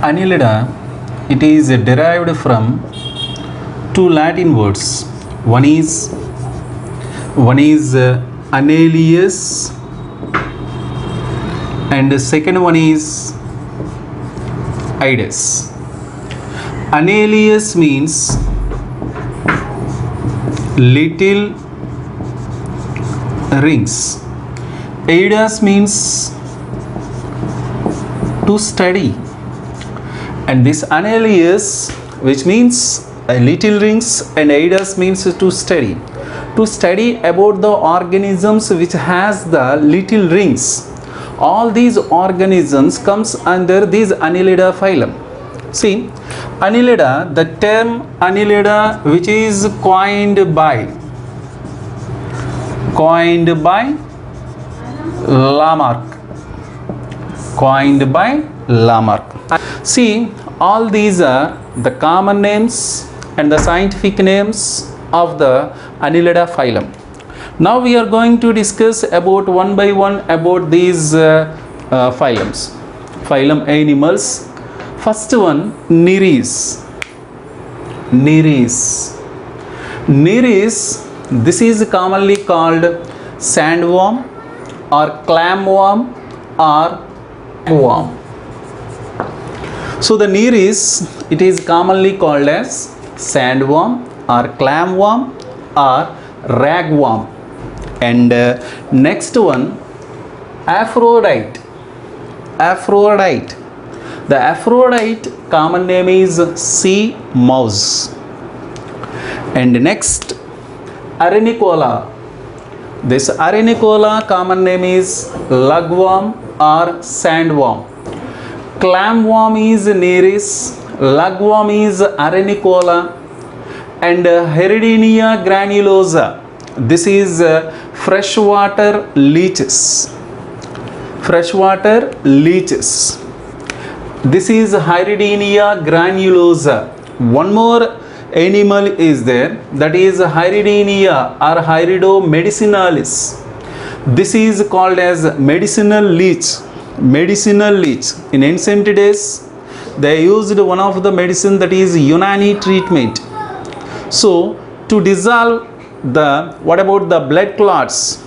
Annelida, it is derived from two Latin words. One is annelius, and the second one is ides. Annelius means little rings. Ides means to study, and this annelius, which means little rings, and ides means to study about the organisms which has the little rings. All these organisms comes under this Annelida phylum. See, Annelida, the term Annelida, which is coined by Lamarck. See, all these are the common names and the scientific names of the Annelida phylum. Now we are going to discuss about one by one about these phylums, phylum animals. First one, Nereis. This is commonly called sandworm or clamworm or worm. So the Nereis, it is commonly called as sandworm or clamworm or ragworm. And next one, Aphrodite. The Aphrodite common name is sea mouse. And next, Arenicola. This Arenicola common name is lugworm or sandworm. Clamworm is Nereis, lugworm is Arenicola, and Heredinia granulosa. This is freshwater leeches. This is Heredinia granulosa. One more animal is there, that is Heredinia or Herido medicinalis. This is called as medicinal leech. In ancient days, they used one of the medicine, that is Unani treatment. So to dissolve the blood clots,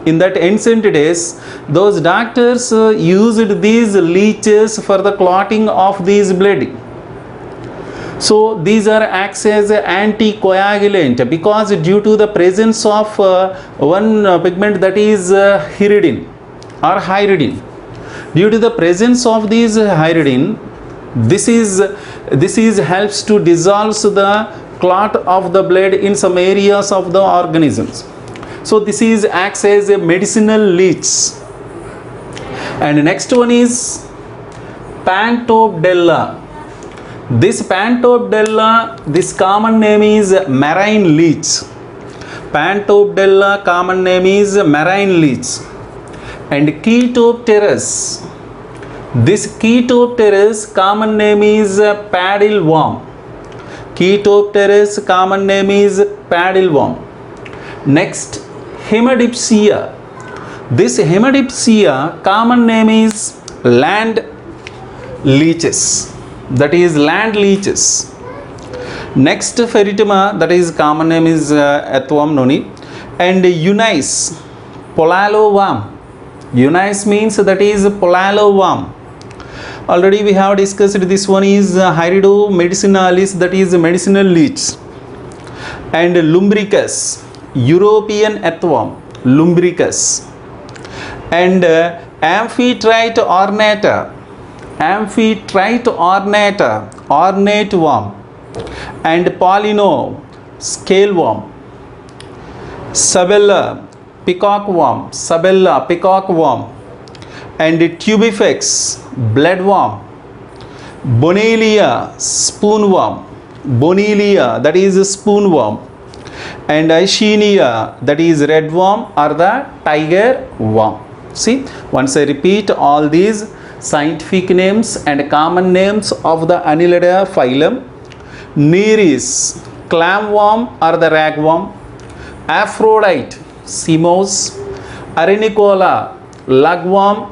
in that ancient days, those doctors used these leeches for the clotting of these blood. So these are acts as anticoagulant, because due to the presence of one pigment, that is hyaridin. Due to the presence of these hyaridin, this is helps to dissolve the clot of the blood in some areas of the organisms. So this is acts as a medicinal leech. And next one is Pantobdella. This Pantobdella, this common name is marine leech. Pantobdella common name is marine leech. And Chaetopteris. This Chaetopteris common name is paddleworm. Chaetopteris common name is paddleworm. Next, Hemidipsia. This Hemidipsia common name is land leeches. That is land leeches. Next, Feritema, that is common name is Ethworm noni. And Eunyis, pollaloworm. Eunyis means that is pollaloworm. Already we have discussed this one is Herido medicinalis, that is medicinal leech. And Lumbricus, European earthworm, Lumbricus. And Amphitrite ornata, ornate worm. And Pollino, scale worm. Sabella, peacock worm. And Tubifex, bloodworm. Bonelia, spoonworm. That is spoonworm. And Aeschynia, that is redworm or the tiger worm. See, once I repeat all these scientific names and common names of the Annelida phylum: Nereis, clamworm or the ragworm; Aphrodite, sea mouse; Arenicola, lugworm;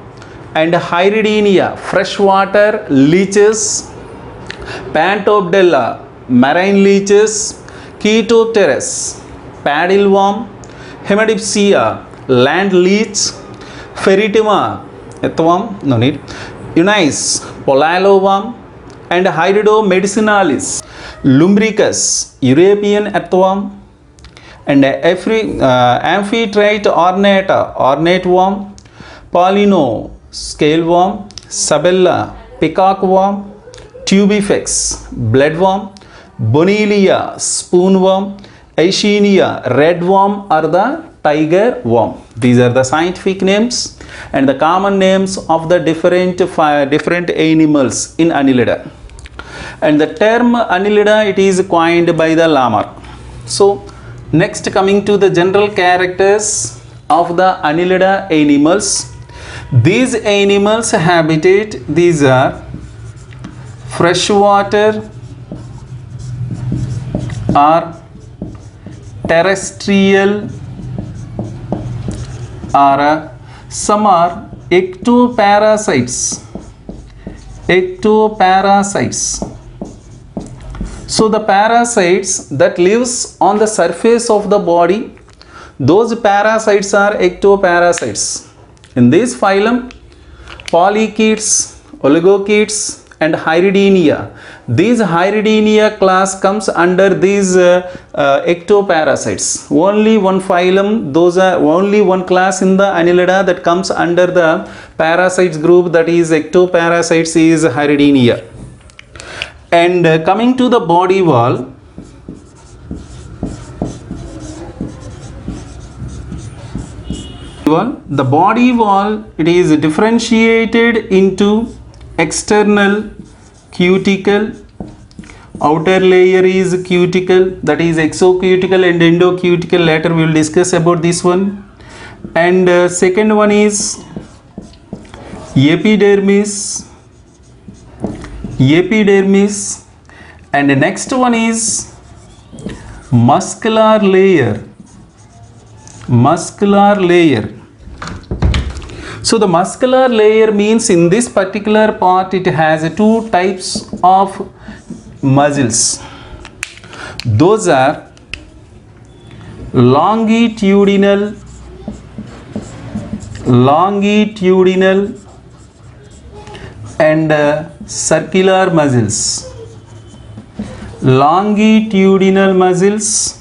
and Hyridinia, freshwater leeches, Pantopdella, marine leeches, Chaetopteris, paddleworm, Hemiptera, land leech, Ferritima, earthworm, no need, Eunice, pollaloworm, and Hyrido medicinalis, Lumbricus, European earthworm, and Amphitrite ornata, ornate worm, Paulino, scaleworm, Sabella, peacock worm, Tubifex, bloodworm, Bonilia, spoonworm, Eschenia, redworm or the tiger worm. These are the scientific names and the common names of the different animals in Annelida. And the term Annelida, it is coined by the Lamarck. So next, coming to the general characters of the Annelida animals. These animals habitat, these are freshwater or terrestrial, or some are ectoparasites. So the parasites that lives on the surface of the body, those parasites are ectoparasites. In this phylum, Polychaetes, Oligochaetes, and Hyridinia. These Hyridinia class comes under these ectoparasites. Only one phylum, those are only one class in the Annelida that comes under the parasites group, that is ectoparasites, is Hyridinia. And coming to the body wall, the body wall, it is differentiated into external cuticle, outer layer is cuticle, that is exocuticle and endocuticle. Later we will discuss about this one. And second one is epidermis, and the next one is muscular layer. So the muscular layer means in this particular part it has two types of muscles. Those are longitudinal and circular muscles. Longitudinal muscles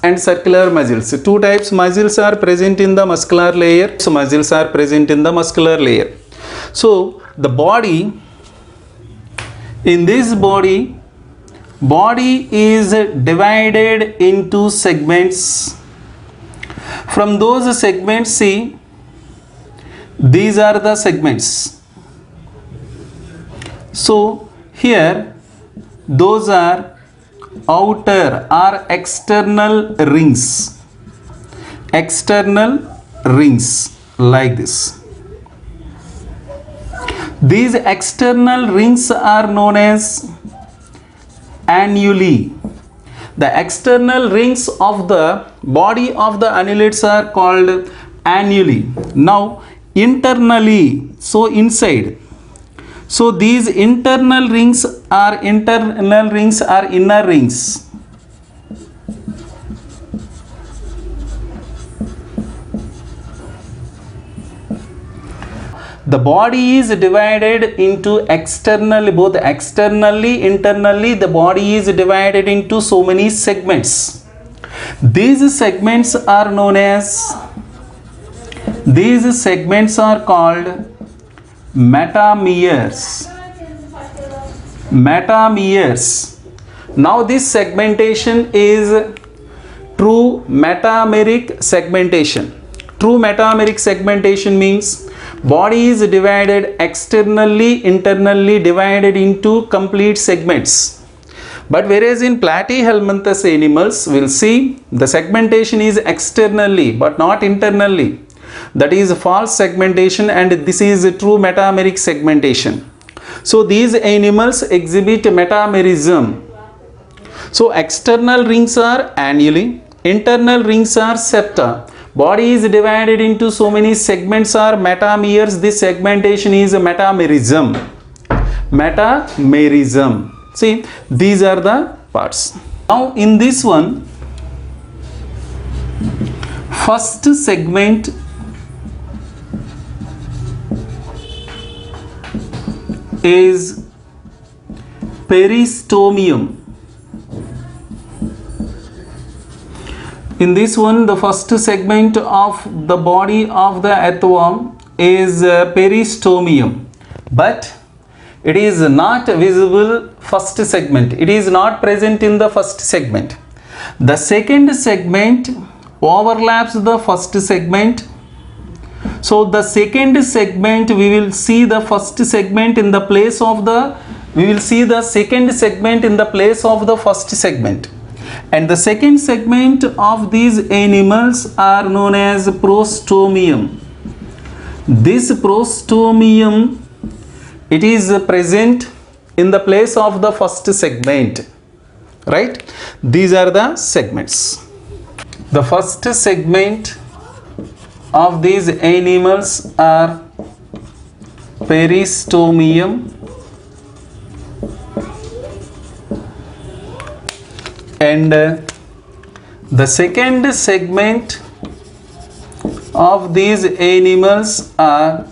and circular muscles. Two types muscles are present in the muscular layer. So the body, in this body is divided into segments. From those segments, see, these are the segments. So here those are outer or external rings, like this. These external rings are known as annuli. The external rings of the body of the annelids are called annuli. Now internally, so inside, so these internal rings are inner rings. The body is divided into externally, both externally, internally, the body is divided into so many segments. These segments are known as, these segments are called metameres. Now this segmentation is true metameric segmentation. True metameric segmentation means body is divided externally, internally, divided into complete segments. But whereas in platyhelminthes animals, we'll see the segmentation is externally but not internally. That is false segmentation, and this is a true metameric segmentation. So these animals exhibit metamerism. So external rings are annuli, Internal rings are septa. Body is divided into so many segments are metameres. This segmentation is metamerism. Metamerism. See, these are the parts. Now in this one, first segment is peristomium. In this one, the first segment of the body of the earthworm is peristomium, but it is not visible first segment. It is not present in the first segment. The second segment overlaps the first segment. So the second segment, we will see the first segment in the place of the, we will see the second segment in the place of the first segment. And the second segment of these animals are known as prostomium. This prostomium, it is present in the place of the first segment, right? These are the segments. The first segment of these animals are peristomium, and the second segment of these animals are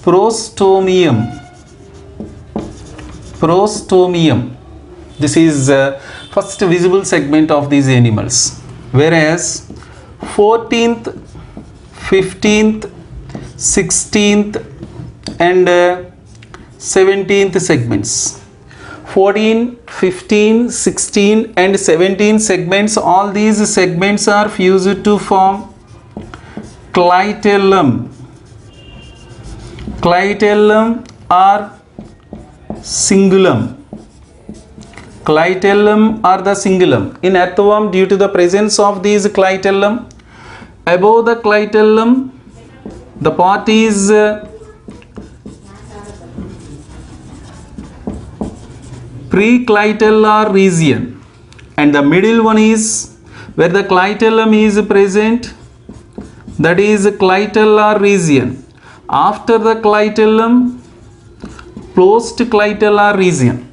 prostomium. This is first visible segment of these animals, whereas 14th, 15th, 16th and 17th segments, 14, 15, 16 and 17 segments, all these segments are fused to form clitellum. Clitellum or cingulum. Clitellum or the cingulum. In earthworm, due to the presence of these clitellum, above the clitellum, the part is preclitellar region, and the middle one is where the clitellum is present, that is clitellar region. After the clitellum, postclitellar region.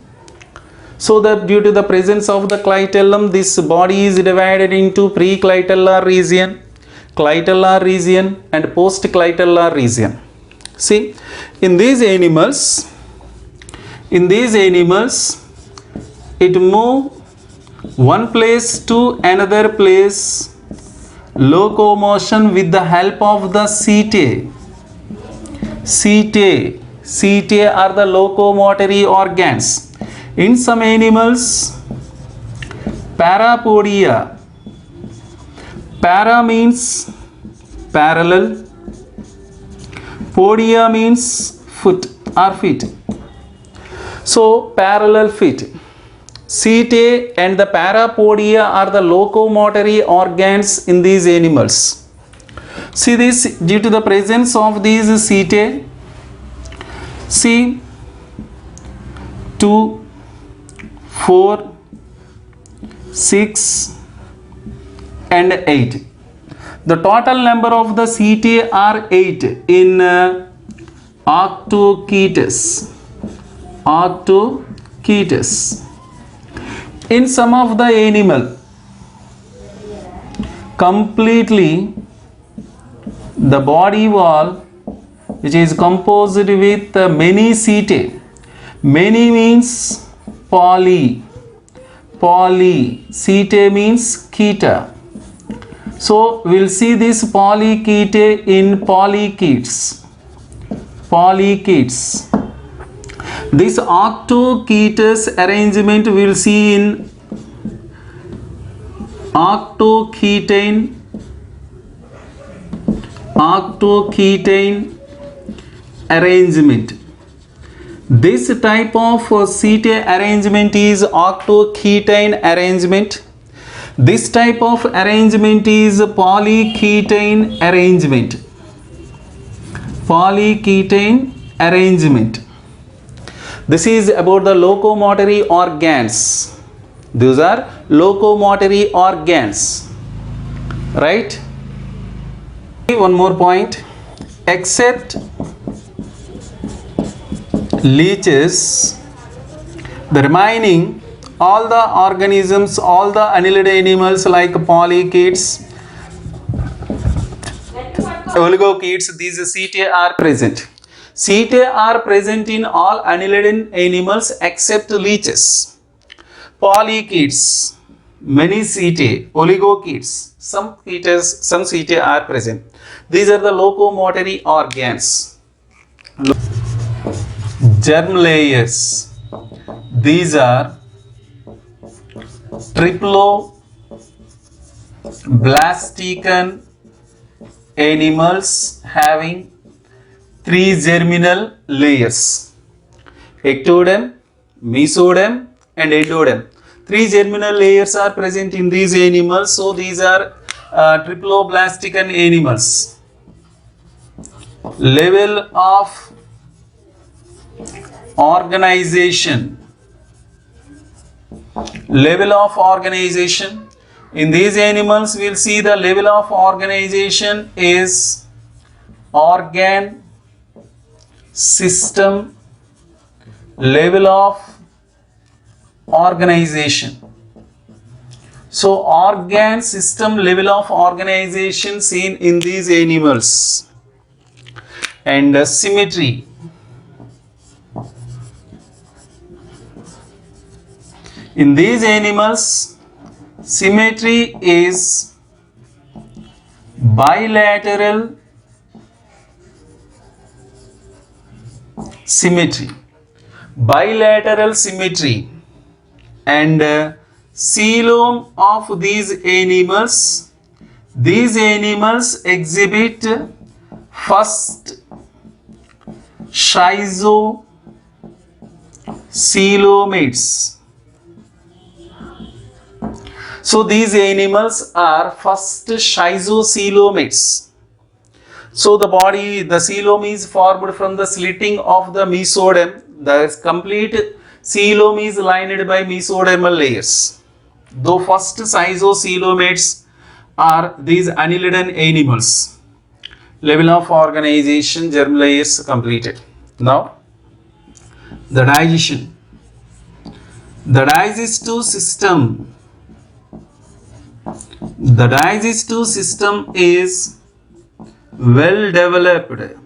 So that due to the presence of the clitellum, this body is divided into preclitellar region, clitellar region and postclitellar region. See, in these animals, it move one place to another place, locomotion with the help of the setae. Setae are the locomotory organs. In some animals, parapodia. Para means parallel, podia means foot or feet. So parallel feet. Setae and the parapodia are the locomotory organs in these animals. See this, due to the presence of these setae, see 2, 4, 6 and 8. The total number of the setae are 8 in Arctochetus. In some of the animal, completely the body wall, which is composed with many setae. Many means poly. Setae means chaeta. So we'll see this polychaetae in polychaetes. This Arctochetus arrangement we will see in Arctochetane arrangement. This type of setae arrangement is Arctochetane arrangement. This type of arrangement is polychaetane arrangement. This is about the locomotory organs. Those are locomotory organs, right? One more point. Except leeches, the remaining all the organisms, all the annelid animals like polychaetes, oligochaetes, these Cetae are present. Cetae are present in all annelid animals except leeches. Polychaetes, many Cetae, oligochaetes, some Cetae are present. These are the locomotory organs. Germ layers, these are triploblastican animals having 3 germinal layers: ectoderm, mesoderm and endoderm. 3 germinal layers are present in these animals, so these are triploblastican animals. Level of organization. Level of organization. In these animals, we will see the level of organization is organ system level of organization. So, organ system level of organization seen in these animals. And symmetry. In these animals, symmetry is bilateral symmetry. Bilateral symmetry. And coelom of these animals exhibit first schizocoelomates. So these animals are first schizocoelomates. So the coelom is formed from the slitting of the mesoderm. The complete coelom is lined by mesodermal layers. Though first schizocoelomates are these annelid animals. Level of organization, germ layers completed. Now, the digestion. The digestive system. The digestive system is well developed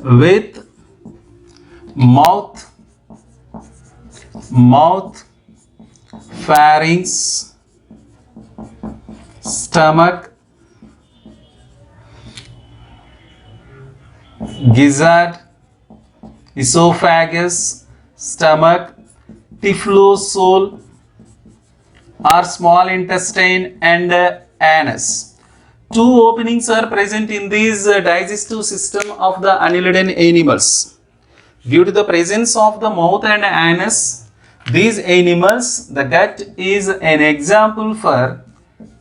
with mouth, pharynx, stomach, gizzard, esophagus, stomach, typhlosoal or small intestine and anus. 2 openings are present in this digestive system of the annelid animals. Due to the presence of the mouth and anus, these animals, the gut is an example for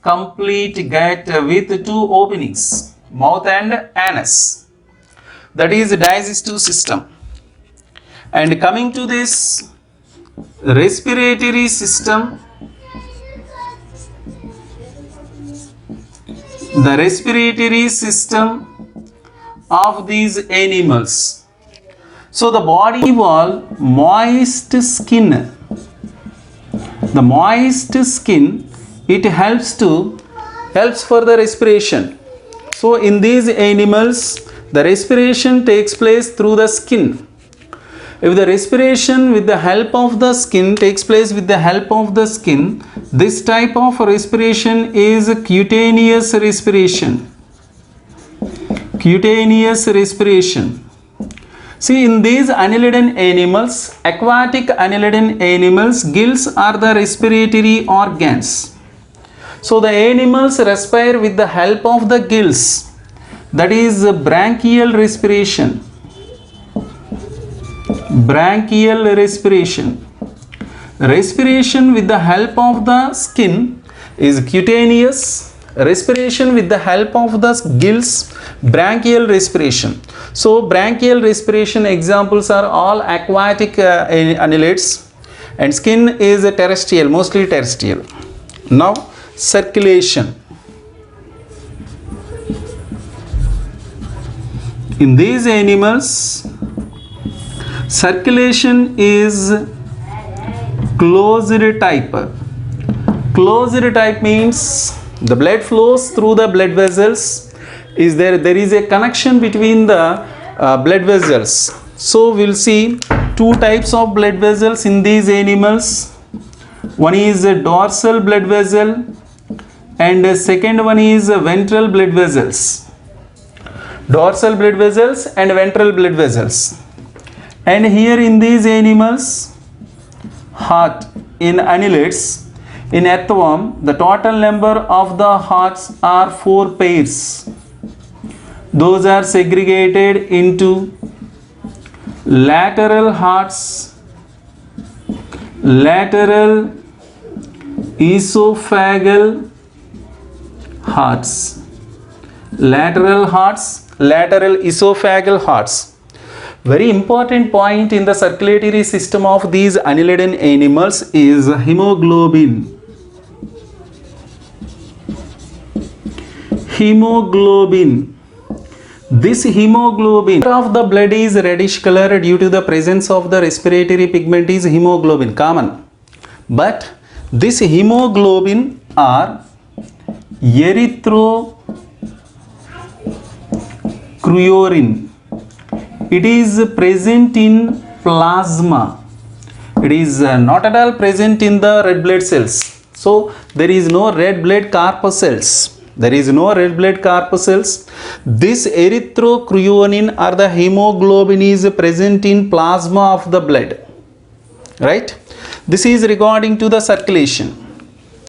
complete gut with 2 openings, mouth and anus. That is the digestive system. And coming to this respiratory system, the respiratory system of these animals. So the body wall, moist skin. The moist skin, it helps for the respiration. So in these animals, the respiration takes place through the skin. If the respiration with the help of the skin takes place with the help of the skin, this type of respiration is cutaneous respiration. Cutaneous respiration. See, in these annelid animals, aquatic annelid animals, gills are the respiratory organs. So the animals respire with the help of the gills. That is branchial respiration. Branchial respiration. Respiration with the help of the skin is cutaneous. Respiration with the help of the gills, branchial respiration. So branchial respiration examples are all aquatic annelids, and skin is terrestrial, mostly terrestrial. Now circulation. In these animals, circulation is closed type. Closed type means the blood flows through the blood vessels. There is a connection between the blood vessels. So we'll see two types of blood vessels in these animals. One is a dorsal blood vessel and the second one is ventral blood vessels. Dorsal blood vessels and ventral blood vessels. And here in these animals, heart in annelids, in earthworm, the total number of the hearts are 4 pairs. Those are segregated into lateral hearts, lateral esophageal hearts, lateral hearts, lateral esophageal hearts. Very important point in the circulatory system of these annelid animals is hemoglobin. Hemoglobin. This hemoglobin of the blood is reddish color due to the presence of the respiratory pigment is hemoglobin, common. But this hemoglobin are erythrochroin. It is present in plasma. It is not at all present in the red blood cells. So there is no red blood corpuscles. There is no red blood corpuscles. This erythrochroin or the hemoglobin is present in plasma of the blood. Right? This is regarding to the circulation.